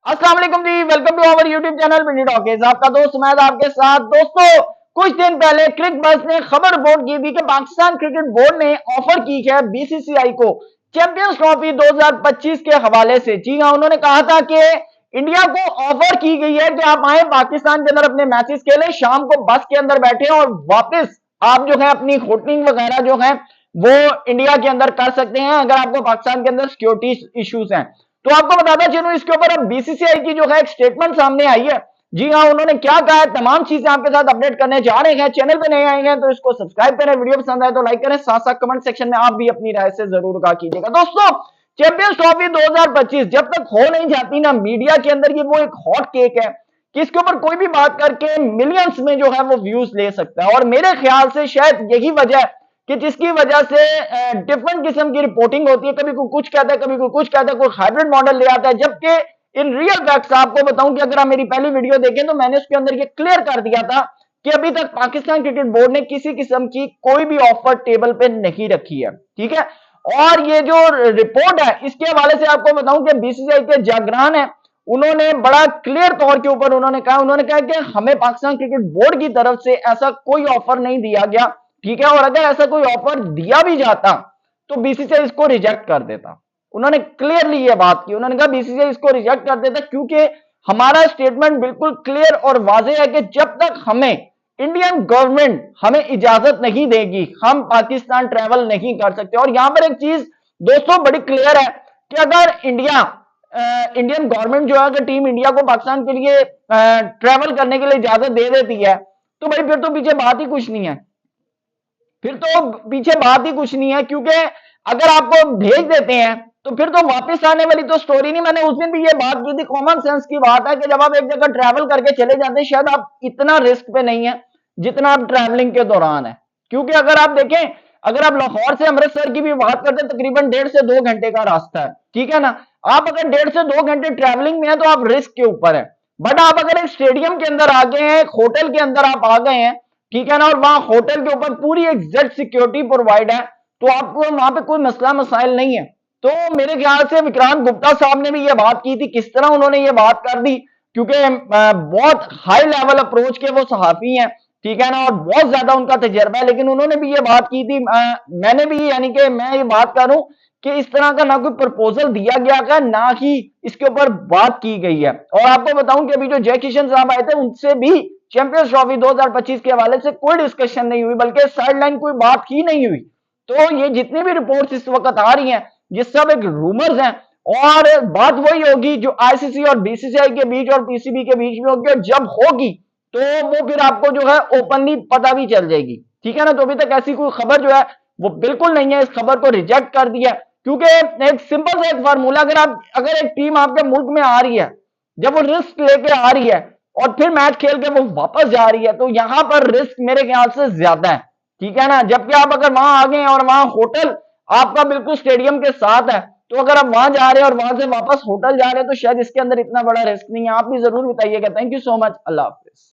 अस्सलाम वालेकुम जी, welcome to our YouTube channel mini talkies. आपका दोस्त मैं आपके साथ। दोस्तों, कुछ दिन पहले क्रिक बज़ ने खबर रिपोर्ट की थी कि पाकिस्तान क्रिकेट बोर्ड ने ऑफर की है बीसीसीआई को चैंपियंस ट्रॉफी 2025 के हवाले से। जी हाँ, उन्होंने कहा था कि इंडिया को ऑफर की गई है कि आप आए पाकिस्तान के अंदर अपने मैचेस खेलें, शाम को बस के अंदर बैठे और वापस आप जो है अपनी होटलिंग वगैरह जो है वो इंडिया के अंदर कर सकते हैं अगर आपको पाकिस्तान के अंदर सिक्योरिटी इश्यूज हैं। तो आपको बताता चलूं, इसके ऊपर अब बीसीसीआई की जो है एक स्टेटमेंट सामने आई है। जी हाँ, उन्होंने क्या कहा है, तमाम चीजें आपके साथ अपडेट करने जा रहे हैं। चैनल पे नए आए हैं तो इसको सब्सक्राइब करें, वीडियो पसंद आए तो लाइक करें, साथ साथ कमेंट सेक्शन में आप भी अपनी राय से जरूर कहा कीजिएगा। दोस्तों, चैंपियंस ट्रॉफी 2025 जब तक हो नहीं जाती ना मीडिया के अंदर, ये वो एक हॉट केक है कि इसके ऊपर कोई भी बात करके मिलियंस में जो है वो व्यूज ले सकता है। और मेरे ख्याल से शायद यही वजह है कि जिसकी वजह से डिफरेंट किस्म की रिपोर्टिंग होती है। कभी कोई कुछ कहता है, कभी कोई कुछ कहता है, कोई हाइब्रिड मॉडल ले आता है। जबकि इन रियल फैक्ट्स आपको बताऊं कि अगर आप मेरी पहली वीडियो देखें तो मैंने उसके अंदर ये क्लियर कर दिया था कि अभी तक पाकिस्तान क्रिकेट बोर्ड ने किसी किस्म की कोई भी ऑफर टेबल पे नहीं रखी है। ठीक है, और ये जो रिपोर्ट है इसके हवाले से आपको बताऊं कि बीसीसीआई के जागरान है, उन्होंने बड़ा क्लियर तौर के ऊपर उन्होंने कहा कि हमें पाकिस्तान क्रिकेट बोर्ड की तरफ से ऐसा कोई ऑफर नहीं दिया गया। ठीक है, और अगर ऐसा कोई ऑफर दिया भी जाता तो बीसीसीआई इसको रिजेक्ट कर देता। उन्होंने क्लियरली ये बात की, उन्होंने कहा बीसीसीआई इसको रिजेक्ट कर देता क्योंकि हमारा स्टेटमेंट बिल्कुल क्लियर और वाज़ेह है कि जब तक हमें इंडियन गवर्नमेंट हमें इजाजत नहीं देगी हम पाकिस्तान ट्रैवल नहीं कर सकते। और यहां पर एक चीज दोस्तों बड़ी क्लियर है कि अगर इंडियन गवर्नमेंट जो है अगर टीम इंडिया को पाकिस्तान के लिए ट्रैवल करने के लिए इजाजत दे देती है तो भाई फिर तो पीछे बात ही कुछ नहीं है, फिर तो पीछे बात ही कुछ नहीं है। क्योंकि अगर आपको भेज देते हैं तो फिर तो वापस आने वाली तो स्टोरी नहीं। मैंने उस दिन भी ये बात की थी, कॉमन सेंस की बात है कि जब आप एक जगह ट्रैवल करके चले जाते हैं शायद आप इतना रिस्क पे नहीं है जितना आप ट्रैवलिंग के दौरान है। क्योंकि अगर आप देखें, अगर आप लाहौर से अमृतसर की भी बात करते हैं तकरीबन 1.5 से 2 घंटे का रास्ता है। ठीक है ना, आप अगर 1.5 से 2 घंटे ट्रैवलिंग में है तो आप रिस्क के ऊपर है। बट आप अगर एक स्टेडियम के अंदर आ गए हैं, एक होटल के अंदर आप आ गए हैं, ठीक है ना, और वहां होटल के ऊपर पूरी एग्जैक्ट सिक्योरिटी प्रोवाइड है तो आपको वहां पे कोई मसला मसाइल नहीं है। तो मेरे ख्याल से विक्रांत गुप्ता साहब ने भी ये बात की थी। किस तरह उन्होंने ये बात कर दी, क्योंकि बहुत हाई लेवल अप्रोच के वो सहाफी हैं, ठीक है ना, और बहुत ज्यादा उनका तजर्बा है। लेकिन उन्होंने भी ये बात की थी, मैंने भी यानी कि मैं ये बात करूं कि इस तरह का ना कोई प्रपोजल दिया गया है ना ही इसके ऊपर बात की गई है। और आपको बताऊं कि अभी जो जय किशन साहब आए थे उनसे भी चैंपियंस ट्रॉफी 2025 के हवाले से कोई डिस्कशन नहीं हुई, बल्कि साइडलाइन कोई बात ही नहीं हुई। तो ये जितनी भी रिपोर्ट्स इस वक्त आ रही हैं ये सब एक रूमर्स हैं। और बात वही होगी जो आईसीसी और बीसीसीआई के बीच और पीसीबी के बीच में होगी, और जब होगी तो वो फिर आपको जो है ओपनली पता भी चल जाएगी। ठीक है ना, तो अभी तक ऐसी कोई खबर जो है वो बिल्कुल नहीं है, इस खबर को रिजेक्ट कर दिया। क्योंकि एक सिंपल सा एक फार्मूला, अगर एक टीम आपके मुल्क में आ रही है, जब वो रिस्क लेके आ रही है और फिर मैच खेल के वो वापस जा रही है तो यहां पर रिस्क मेरे ख्याल से ज्यादा है। ठीक है ना, जबकि आप अगर वहां आ गए और वहां होटल आपका बिल्कुल स्टेडियम के साथ है तो अगर आप वहां जा रहे हैं और वहां से वापस होटल जा रहे हैं तो शायद इसके अंदर इतना बड़ा रिस्क नहीं है। आप भी जरूर बताइएगा। Thank you so much, Allah Hafiz.